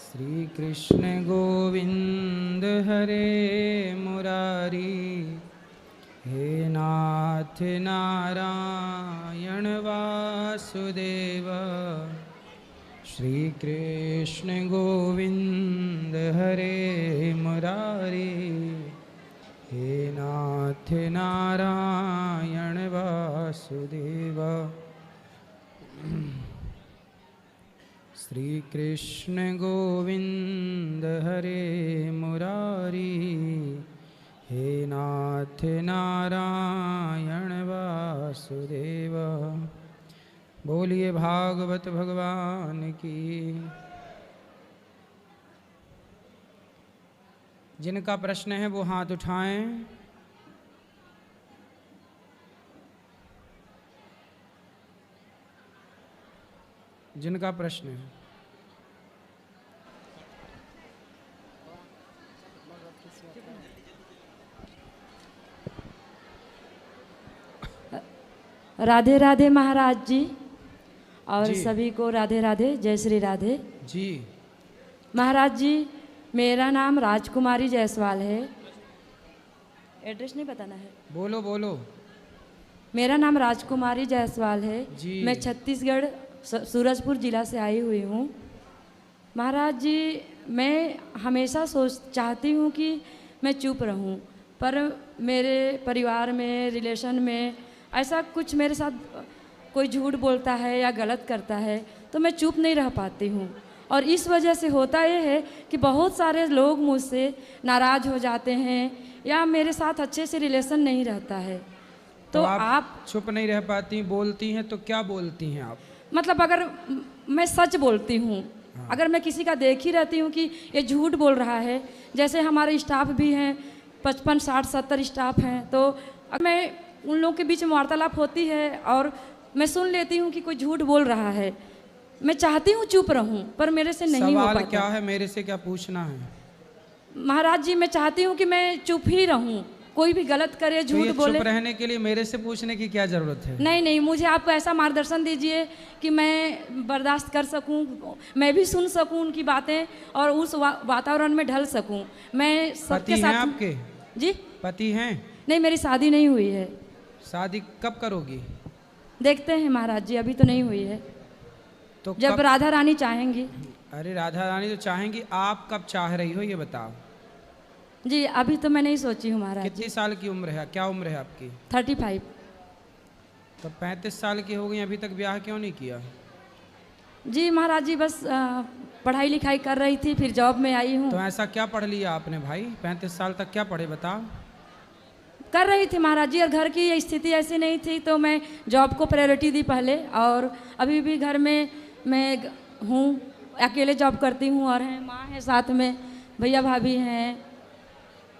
श्री कृष्ण गोविंद हरे मुरारी, हे नाथ नारायण वासुदेव। श्री कृष्ण गोविंद हरे मुरारी, हे नाथ नारायण वासुदेव। श्री कृष्ण गोविंद हरे मुरारी, हे नाथ नारायण वासुदेव। बोलिए भागवत भगवान की। जिनका प्रश्न है वो हाथ उठाएं। जिनका प्रश्न है। राधे राधे महाराज जी और जी। सभी को राधे राधे, जय श्री राधे जी। महाराज जी। मेरा नाम राजकुमारी जायसवाल है। एड्रेस नहीं बताना है? बोलो बोलो। मेरा नाम राजकुमारी जायसवाल है जी। मैं छत्तीसगढ़ सूरजपुर जिला से आई हुई हूँ। महाराज जी, मैं हमेशा चाहती हूँ कि मैं चुप रहूँ, पर मेरे परिवार में, रिलेशन में ऐसा कुछ मेरे साथ कोई झूठ बोलता है या गलत करता है तो मैं चुप नहीं रह पाती हूँ। और इस वजह से होता ये है कि बहुत सारे लोग मुझसे नाराज़ हो जाते हैं या मेरे साथ अच्छे से रिलेशन नहीं रहता है। तो आप चुप नहीं रह पाती, बोलती हैं तो क्या बोलती हैं आप? मतलब अगर मैं सच बोलती हूँ, अगर मैं किसी का देख ही रहती हूँ कि ये झूठ बोल रहा है, जैसे हमारे स्टाफ भी हैं 55, 60, 70 स्टाफ हैं, तो अब मैं उन लोगों के बीच में वार्तालाप होती है और मैं सुन लेती हूँ कि कोई झूठ बोल रहा है। मैं चाहती हूँ चुप रहूँ पर मेरे से नहीं हो पाता। सवाल क्या है, मेरे से क्या पूछना है? महाराज जी, मैं चाहती हूँ कि मैं चुप ही रहूँ, कोई भी गलत करे, झूठ तो बोले। चुप रहने के लिए मेरे से पूछने की क्या जरूरत है? नहीं नहीं, मुझे आप ऐसा मार्गदर्शन दीजिए कि मैं बर्दाश्त कर सकूं, मैं भी सुन सकूं उनकी बातें और उस वातावरण में ढल सकूं। मैं सबके पति हैं साथ। आपके? जी पति हैं? नहीं, मेरी शादी नहीं हुई है। शादी कब करोगी? देखते हैं महाराज जी, अभी तो नहीं हुई है। तो जब राधा रानी चाहेंगी। अरे राधा रानी तो चाहेंगी, आप कब चाह रही हो ये बताओ। जी अभी तो मैं नहीं सोची हूँ महाराज जी। कितनी साल की उम्र है, क्या उम्र है आपकी? 35। तो 35 साल की हो गई, अभी तक ब्याह क्यों नहीं किया? जी महाराज जी, बस पढ़ाई लिखाई कर रही थी, फिर जॉब में आई हूँ। तो ऐसा क्या पढ़ लिया आपने भाई? 35 साल तक क्या पढ़े बताओ? कर रही थी महाराज जी, और घर की स्थिति ऐसी नहीं थी तो मैं जॉब को प्रायोरिटी दी पहले। और अभी भी घर में मैं हूँ, अकेले जॉब करती हूँ और हैं माँ है साथ में, भैया भाभी हैं।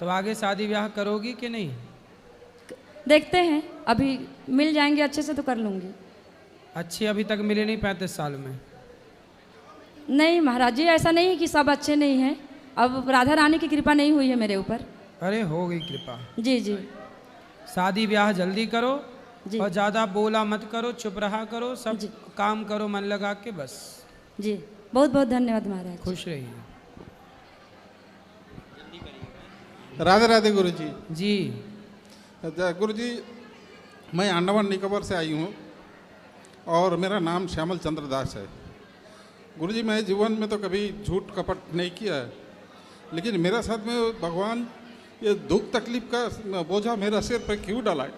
तो आगे शादी ब्याह करोगी कि नहीं? देखते हैं, अभी मिल जाएंगे अच्छे से तो कर लूँगी। अच्छी अभी तक मिले नहीं 35 साल में? नहीं महाराज जी, ऐसा नहीं कि सब अच्छे नहीं हैं, अब राधा रानी की कृपा नहीं हुई है मेरे ऊपर। अरे हो गई कृपा। जी जी। शादी ब्याह जल्दी करो जी। और ज़्यादा बोला मत करो, चुप रहा करो, सब जी। काम करो मन लगा के बस। जी बहुत बहुत धन्यवाद महाराज। खुश रहिए। राधे राधे गुरु जी। जी। गुरु जी, मैं अंडमान निकोबार से आई हूँ और मेरा नाम श्यामल चंद्र दास है। गुरु जी, मैं जीवन में तो कभी झूठ कपट नहीं किया है, लेकिन मेरे साथ में भगवान ये दुख तकलीफ का बोझा मेरा सिर पर क्यों डाला है?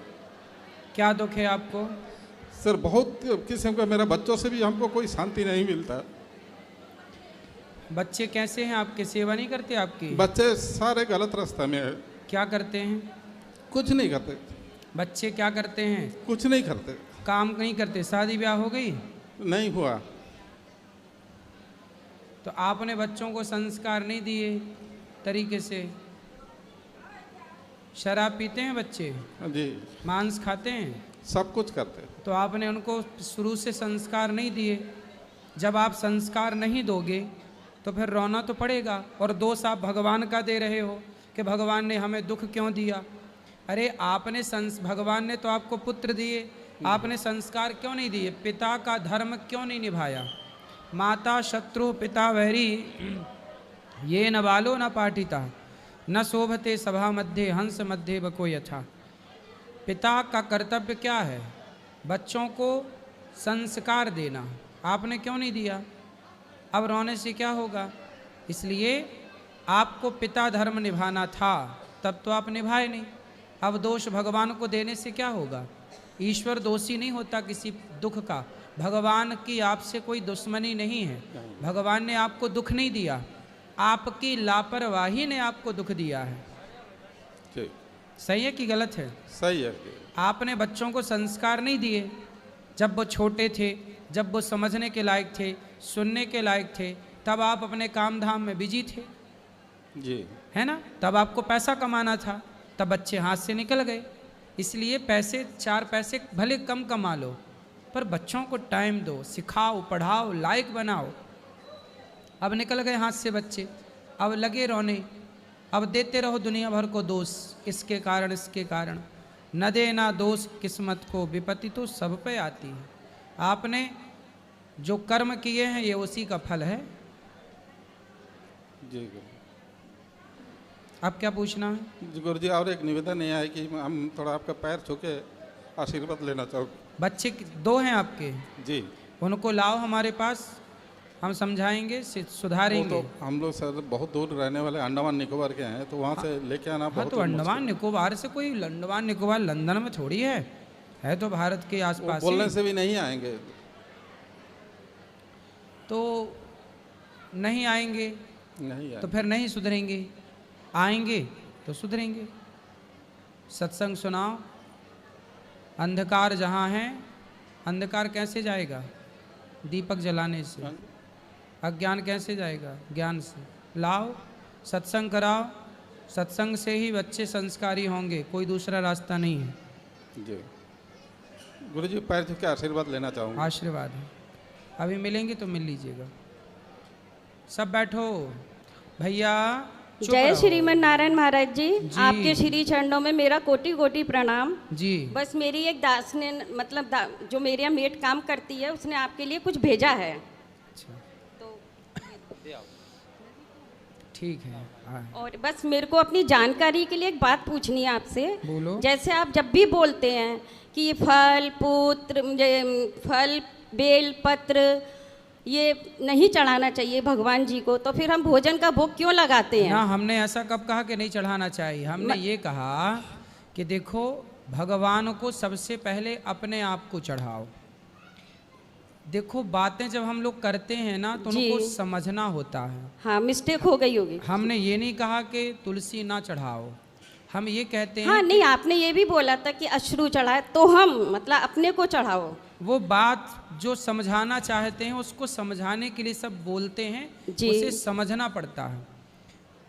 क्या दुख है आपको? सर, बहुत किस्म का, मेरा बच्चों से भी हमको कोई शांति नहीं मिलता। बच्चे कैसे हैं आपके? सेवा नहीं करते आपकी? बच्चे सारे गलत रास्ते में है। क्या करते हैं? कुछ नहीं करते। बच्चे क्या करते हैं? कुछ नहीं करते। काम नहीं करते। शादी ब्याह हो गई? नहीं हुआ। तो आपने बच्चों को संस्कार नहीं दिए तरीके से। शराब पीते हैं बच्चे? जी। मांस खाते हैं? सब कुछ करते। तो आपने उनको शुरू से संस्कार नहीं दिए। जब आप संस्कार नहीं दोगे तो फिर रोना तो पड़ेगा। और दोष आप भगवान का दे रहे हो कि भगवान ने हमें दुख क्यों दिया। अरे आपने भगवान ने तो आपको पुत्र दिए, आपने संस्कार क्यों नहीं दिए? पिता का धर्म क्यों नहीं निभाया? माता शत्रु पिता वैरी, ये न बालो न पाटिता न शोभते सभा मध्य हंस मध्य बको यथा। पिता का कर्तव्य क्या है? बच्चों को संस्कार देना। आपने क्यों नहीं दिया? अब रोने से क्या होगा? इसलिए आपको पिता धर्म निभाना था, तब तो आप निभाए नहीं। अब दोष भगवान को देने से क्या होगा? ईश्वर दोषी नहीं होता किसी दुख का। भगवान की आपसे कोई दुश्मनी नहीं है। भगवान ने आपको दुख नहीं दिया, आपकी लापरवाही ने आपको दुख दिया है। ठीक, सही है कि गलत है? सही है। आपने बच्चों को संस्कार नहीं दिए जब वो छोटे थे, जब वो समझने के लायक थे, सुनने के लायक थे, तब आप अपने काम धाम में बिजी थे, जी, है ना? तब आपको पैसा कमाना था, तब बच्चे हाथ से निकल गए। इसलिए पैसे, 4 पैसे भले कम कमा लो, पर बच्चों को टाइम दो, सिखाओ, पढ़ाओ, लायक बनाओ। अब निकल गए हाथ से बच्चे, अब लगे रोने, अब देते रहो दुनिया भर को दोष, इसके कारण इसके कारण। न देना दोष किस्मत को, विपत्ति तो सब पे आती है। आपने जो कर्म किए हैं ये उसी का फल है। जी गुरु। अब क्या पूछना है? जी गुरु जी, और एक निवेदन यह है कि हम थोड़ा आपका पैर छू के आशीर्वाद लेना चाहोगे। बच्चे 2 हैं आपके, जी, उनको लाओ हमारे पास, हम समझाएंगे, सुधारेंगे। वो तो हम लोग सर बहुत दूर रहने वाले अंडमान निकोबार के हैं, तो वहाँ से लेके आना हाँ, बहुत तो अंडमान निकोबार से कोई, अंडमान निकोबार लंदन में थोड़ी है तो भारत के आसपास ही। बोलने से भी नहीं आएंगे। तो नहीं आएंगे नहीं तो फिर नहीं सुधरेंगे, आएंगे तो सुधरेंगे। सत्संग सुनाओ। अंधकार जहाँ है, अंधकार कैसे जाएगा? दीपक जलाने से। अज्ञान कैसे जाएगा? ज्ञान से। लाओ, सत्संग कराओ, सत्संग से ही बच्चे संस्कारी होंगे, कोई दूसरा रास्ता नहीं है। जी गुरु जी, पैर छू के आशीर्वाद लेना चाहूँगा। आशीर्वाद है, अभी मिलेंगे तो मिल लीजिएगा। सब बैठो भैया। चुप जय रहो। श्रीमन नारायण महाराज जी, जी। आपके श्री चरणों में मेरा कोटि कोटि प्रणाम। जी। बस मेरी एक दास ने, मतलब जो मेरे यहाँ मेट काम करती है, उसने आपके लिए कुछ भेजा है। अच्छा, तो ठीक है। और बस मेरे को अपनी जानकारी के लिए एक बात पूछनी है आपसे। बोलो। जैसे आप जब भी बोलते हैं कि ये फल फल बेल पत्र ये नहीं चढ़ाना चाहिए भगवान जी को, तो फिर हम भोजन का भोग क्यों लगाते हैं? ना, हमने ऐसा कब कहा कि नहीं चढ़ाना चाहिए? हमने ये कहा कि देखो, भगवान को सबसे पहले अपने आप को चढ़ाओ। देखो, बातें जब हम लोग करते हैं ना तो उनको समझना होता है। हाँ, मिस्टेक हो गई होगी। हमने ये नहीं कहा कि तुलसी ना चढ़ाओ, हम ये कहते हैं हाँ, नहीं, आपने ये भी बोला था कि अश्रु चढ़ाए, तो हम मतलब अपने को चढ़ाओ। वो बात जो समझाना चाहते हैं उसको समझाने के लिए सब बोलते हैं, उसे समझना पड़ता है।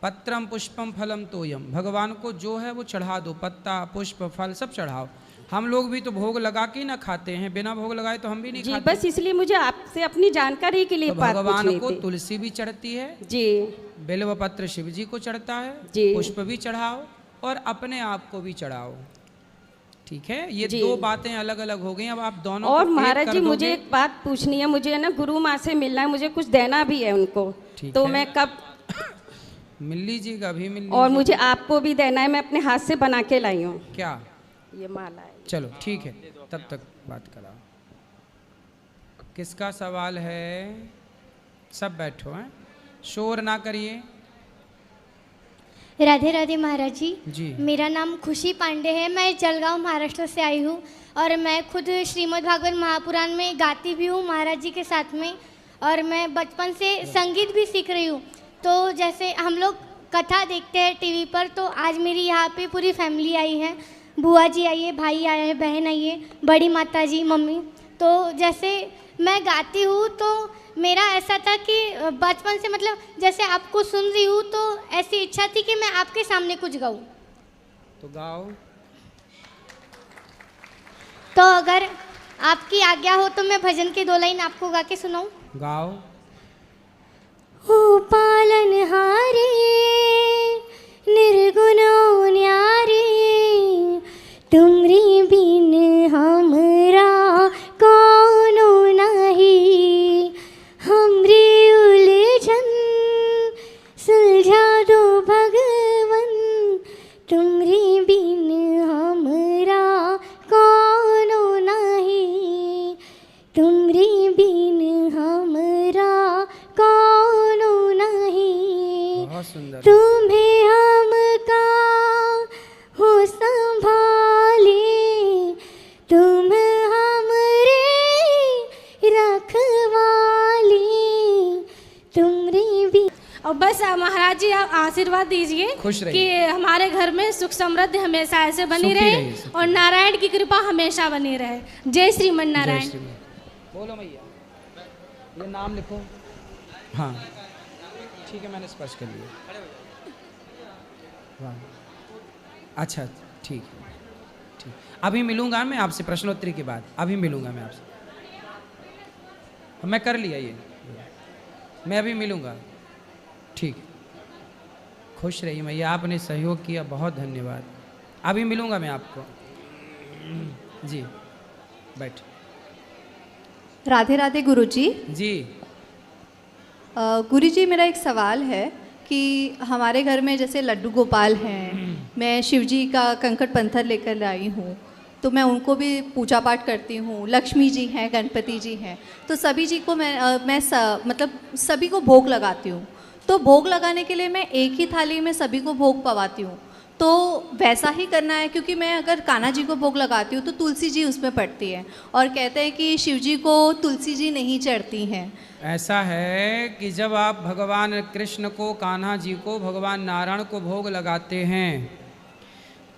पत्रम पुष्पम फलम तोयम, भगवान को जो है वो चढ़ा दो, पत्ता पुष्प फल सब चढ़ाओ। हम लोग भी तो भोग लगा के ना खाते हैं, बिना भोग लगाए तो हम भी नहीं खाते। बस इसलिए मुझे आपसे अपनी जानकारी के लिए तो बात भगवान पूछनी को थी। तुलसी भी चढ़ती है जी, बेलव पत्र शिव जी को चढ़ता है, जी। पुष्प भी चढ़ाओ और अपने आप को भी चढ़ाओ। ठीक है, ये 2 बातें अलग अलग हो गई। अब आप दोनों और को एक महाराज कर जी, दोगे। मुझे एक बात पूछनी है। मुझे ना गुरु माँ से मिलना है, मुझे कुछ देना भी है उनको। ठीक तो है। मैं कब? मिल लीजिएगा, अभी मिल और लीजिएगा। मुझे आपको भी देना है, मैं अपने हाथ से बना के लाई हूँ क्या? ये माला है। चलो ठीक है, तब तक बात कराओ। किसका सवाल है? सब बैठो हैं, शोर ना करिए। राधे राधे महाराज जी। जी। मेरा नाम खुशी पांडे है, मैं जलगांव महाराष्ट्र से आई हूँ और मैं खुद श्रीमद् भागवत महापुराण में गाती भी हूँ महाराज जी के साथ में, और मैं बचपन से संगीत भी सीख रही हूँ। तो जैसे हम लोग कथा देखते हैं टीवी पर, तो आज मेरी यहाँ पे पूरी फैमिली आई है, बुआ जी आई है, भाई आए हैं, बहन आई है, बड़ी माता जी, मम्मी। तो जैसे मैं गाती हूँ तो मेरा ऐसा था कि बचपन से, मतलब जैसे आपको सुन रही हूँ तो ऐसी इच्छा थी कि मैं आपके सामने कुछ गाऊँ। तो गाओ। तो अगर आपकी आज्ञा हो तो मैं भजन के 2 लाइन आपको गा के सुनाऊं। गाओ। ओ पालनहारे निर्गुणों न्यारे, तुमरी बिन हमरा कौनो नहीं, हमरी उलझन सुल बहुत सुंदर। तुम्हें हमका हो संभाले, तुम हमरे रखवाले, तुमरी भी। और बस महाराज जी आप आशीर्वाद दीजिए खुश रहिए। कि हमारे घर में सुख समृद्धि हमेशा ऐसे बनी सुखी रहे रहिए, सुखी और नारायण की कृपा हमेशा बनी रहे। जय श्रीमन जय नारायण। श्री राम। बोलो मैया, ये नाम लिखो। हाँ ठीक है, मैंने स्पर्श कर लिया। वाह, अच्छा ठीक है, ठीक। अभी मिलूंगा मैं आपसे प्रश्नोत्तरी के बाद, अभी मिलूंगा मैं आपसे। मैं कर लिया ये, मैं अभी मिलूंगा। ठीक, खुश रहिए मैया, आपने सहयोग किया, बहुत धन्यवाद। अभी मिलूंगा मैं आपको जी, बैठ। राधे राधे गुरुजी। जी गुरुजी मेरा एक सवाल है कि हमारे घर में जैसे लड्डू गोपाल हैं, मैं शिवजी का कंकड़ पत्थर लेकर आई हूँ, तो मैं उनको भी पूजा पाठ करती हूँ। लक्ष्मी जी हैं, गणपति जी हैं, तो सभी जी को मतलब सभी को भोग लगाती हूँ। तो भोग लगाने के लिए मैं एक ही थाली में सभी को भोग पवाती हूँ, तो वैसा ही करना है? क्योंकि मैं अगर कान्हा जी को भोग लगाती हूँ तो तुलसी जी उसमें पड़ती है, और कहते हैं कि शिव जी को तुलसी जी नहीं चढ़ती हैं। ऐसा है कि जब आप भगवान कृष्ण को, कान्हा जी को, भगवान नारायण को भोग लगाते हैं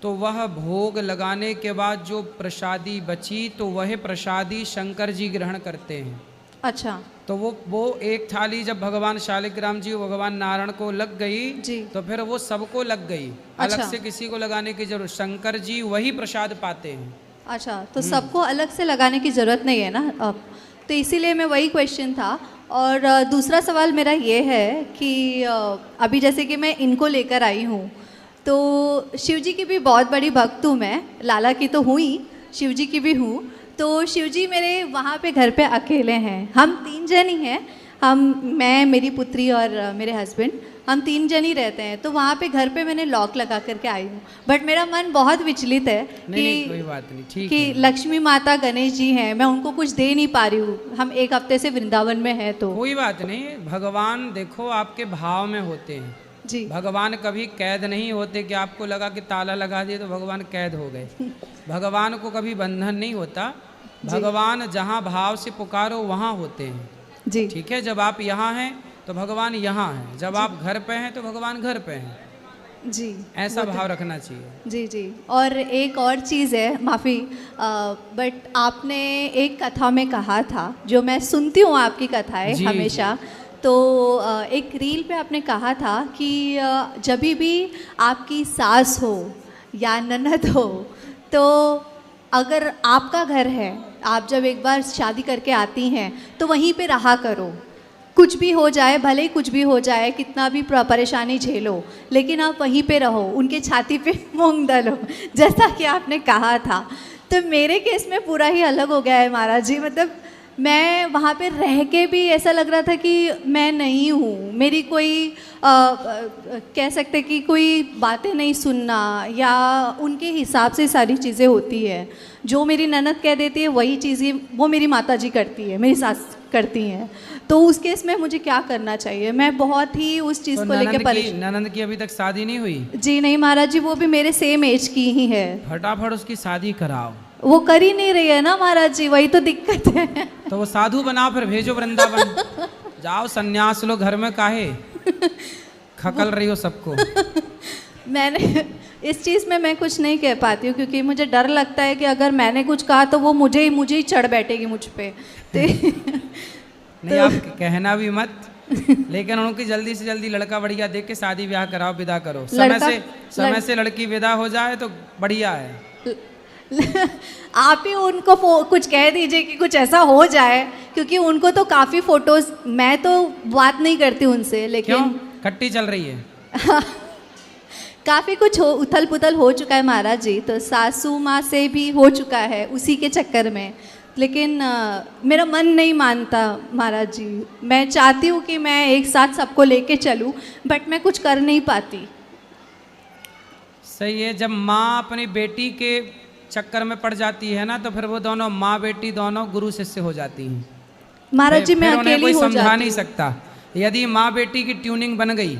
तो वह भोग लगाने के बाद जो प्रसादी बची तो वह प्रसादी शंकर जी ग्रहण करते हैं। अच्छा। तो वो एक थाली जब भगवान शालिग्राम जी भगवान नारायण को लग गई जी। तो फिर वो सबको लग गई। अच्छा। अलग से किसी को लगाने की जरूरत, शंकर जी वही प्रसाद पाते हैं। अच्छा, तो सबको अलग से लगाने की ज़रूरत नहीं है ना अब, तो इसीलिए मैं वही क्वेश्चन था। और दूसरा सवाल मेरा ये है कि अभी जैसे कि मैं इनको लेकर आई हूँ, तो शिव जी की भी बहुत बड़ी भक्त हूँ मैं, लाला की तो हूँ ही, शिव जी की भी हूँ। तो शिव जी मेरे वहाँ पे घर पे अकेले हैं, हम 3 जन ही हैं, मैं, मेरी पुत्री और मेरे हस्बैंड, हम 3 जन ही रहते हैं। तो वहाँ पे घर पे मैंने लॉक लगा करके आई हूँ, बट मेरा मन बहुत विचलित है नहीं, कोई बात नहीं, ठीक कि है। लक्ष्मी माता गणेश जी हैं, मैं उनको कुछ दे नहीं पा रही हूँ। हम 1 हफ्ते से वृंदावन में हैं, तो कोई बात नहीं, भगवान देखो आपके भाव में होते हैं जी। भगवान कभी कैद नहीं होते कि आपको लगा कि ताला लगा दिए तो भगवान कैद हो गए। भगवान को कभी बंधन नहीं होता, भगवान जहाँ भाव से पुकारो वहाँ होते हैं। जी। ठीक है, जब आप यहाँ हैं तो भगवान यहाँ हैं, जब आप घर पे हैं तो भगवान घर पे हैं। जी, ऐसा भाव रखना चाहिए। जी जी। और एक और चीज़ है, माफ़ी, बट आपने एक कथा में कहा था, जो मैं सुनती हूँ आपकी कथाएं जी, हमेशा, तो एक रील पे आपने कहा था कि जब भी आपकी सास हो या ननद हो, तो अगर आपका घर है, आप जब एक बार शादी करके आती हैं तो वहीं पे रहा करो, कुछ भी हो जाए, भले ही कुछ भी हो जाए, कितना भी परेशानी झेलो, लेकिन आप वहीं पे रहो, उनके छाती पे मूंग दलो, जैसा कि आपने कहा था। तो मेरे केस में पूरा ही अलग हो गया है महाराज जी, मतलब मैं वहाँ पे रह के भी ऐसा लग रहा था कि मैं नहीं हूँ, मेरी कोई कह सकते कि कोई बातें नहीं सुनना, या उनके हिसाब से सारी चीज़ें होती है, जो मेरी ननद कह देती है वही चीज़ें वो मेरी माता जी करती है, मेरी सास करती हैं। तो उस केस में मुझे क्या करना चाहिए? मैं बहुत ही उस चीज़ को लेकर परेशान। ननद की अभी तक शादी नहीं हुई? जी नहीं महाराज जी, वो भी मेरे सेम एज की ही है। फटाफट उसकी शादी कराओ। वो कर ही नहीं रही है ना महाराज जी, वही तो दिक्कत है। तो वो साधु बनाओ, फिर भेजो वृंदावन। जाओ सन्यास लो, घर में काहे खकल रही हो सबको। मैंने इस चीज़ में मैं कुछ नहीं कह पाती हूँ, क्योंकि मुझे डर लगता है कि अगर मैंने कुछ कहा तो वो मुझे ही चढ़ बैठेगी मुझ पे। नहीं, आप कहना भी मत, लेकिन उनकी जल्दी से जल्दी लड़का बढ़िया देख के शादी ब्याह कराओ, विदा करो। समय से लड़की विदा हो जाए तो बढ़िया है। आप ही उनको कुछ कह दीजिए कि कुछ ऐसा हो जाए, क्योंकि उनको तो काफ़ी फोटोज, मैं तो बात नहीं करती उनसे, लेकिन क्यों? खट्टी चल रही है। काफ़ी कुछ उथल पुथल हो चुका है महाराज जी, तो सासू माँ से भी हो चुका है उसी के चक्कर में, लेकिन मेरा मन नहीं मानता महाराज जी। मैं चाहती हूँ कि मैं एक साथ सबको लेके चलूँ, बट मैं कुछ कर नहीं पाती। सही है, जब माँ अपनी बेटी के चक्कर में पड़ जाती है ना, तो फिर वो दोनों माँ बेटी दोनों गुरु शिष्य हो जाती हैं। महाराज जी मैं फिर उन्हें अकेली कोई हो समझा जाती नहीं हूँ। सकता। यदि माँ बेटी की ट्यूनिंग बन गई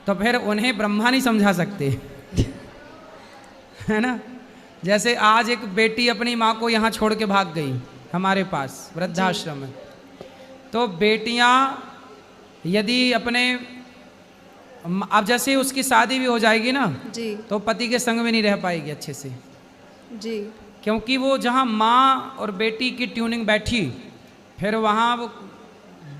तो फिर उन्हें ब्रह्मा नहीं समझा सकते, है ना। जैसे आज एक बेटी अपनी माँ को यहाँ छोड़ के भाग गई हमारे पास वृद्धाश्रम में, तो बेटियाँ यदि अपने, अब जैसे उसकी शादी भी हो जाएगी ना जी तो पति के संग में नहीं रह पाएगी अच्छे से, जी क्योंकि वो जहाँ माँ और बेटी की ट्यूनिंग बैठी, फिर वहाँ वो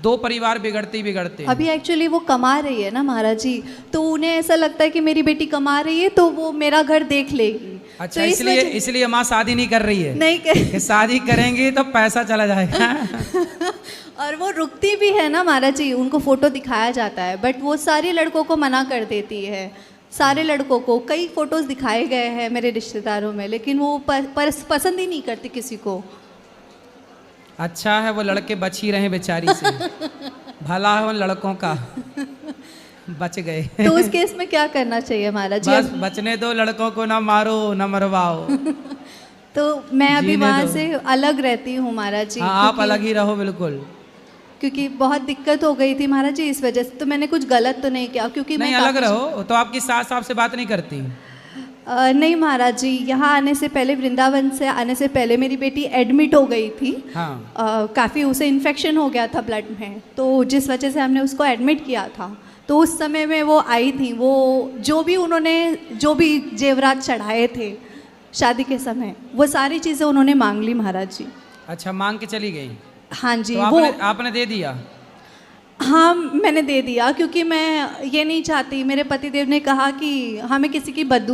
दो परिवार बिगड़ते ही बिगड़ते हैं। अभी एक्चुअली वो कमा रही है ना महाराज जी, तो उन्हें ऐसा लगता है कि मेरी बेटी कमा रही है तो वो मेरा घर देख लेगी। अच्छा, तो इस इसलिए माँ शादी नहीं कर रही है, नहीं कि शादी करेंगी तो पैसा चला जाएगा। और वो रुकती भी है ना महाराज जी, उनको फोटो दिखाया जाता है बट वो सारे लड़कों को मना कर देती है। सारे लड़कों को कई फोटोज दिखाए गए हैं मेरे रिश्तेदारों में, लेकिन वो पसंद ही नहीं करती किसी को। अच्छा है वो लड़के बच ही रहे बेचारी से, भला है उन लड़कों का, बच गए। तो उस केस में क्या करना चाहिए महाराज जी? बस बचने दो, लड़कों को ना मारो ना मरवाओ। तो मैं अभी जीने वहाँ दो। से अलग रहती हूँ महाराज जी। हाँ, आप क्योंकि- अलग ही रहो बिल्कुल। क्योंकि बहुत दिक्कत हो गई थी महाराज जी इस वजह से, तो मैंने कुछ गलत तो नहीं किया क्योंकि नहीं, मैं अलग काफ़ी- रहो। तो आपकी सास आपसे बात नहीं करती? नहीं महाराज जी, यहाँ आने से पहले, वृंदावन से आने से पहले मेरी बेटी एडमिट हो गई थी। हाँ। काफ़ी उसे इन्फेक्शन हो गया था ब्लड में, तो जिस वजह से हमने उसको एडमिट किया था। तो उस समय में वो आई थी, वो उन्होंने जो भी जेवरात चढ़ाए थे शादी के समय, वो सारी चीज़ें उन्होंने मांग ली महाराज जी। अच्छा, मांग के चली गई? हाँ जी। तो वो आपने दे दिया? हाँ, मैंने दे दिया क्योंकि मैं ये नहीं चाहती, मेरे पतिदेव ने कहा कि हमें किसी की बददुआ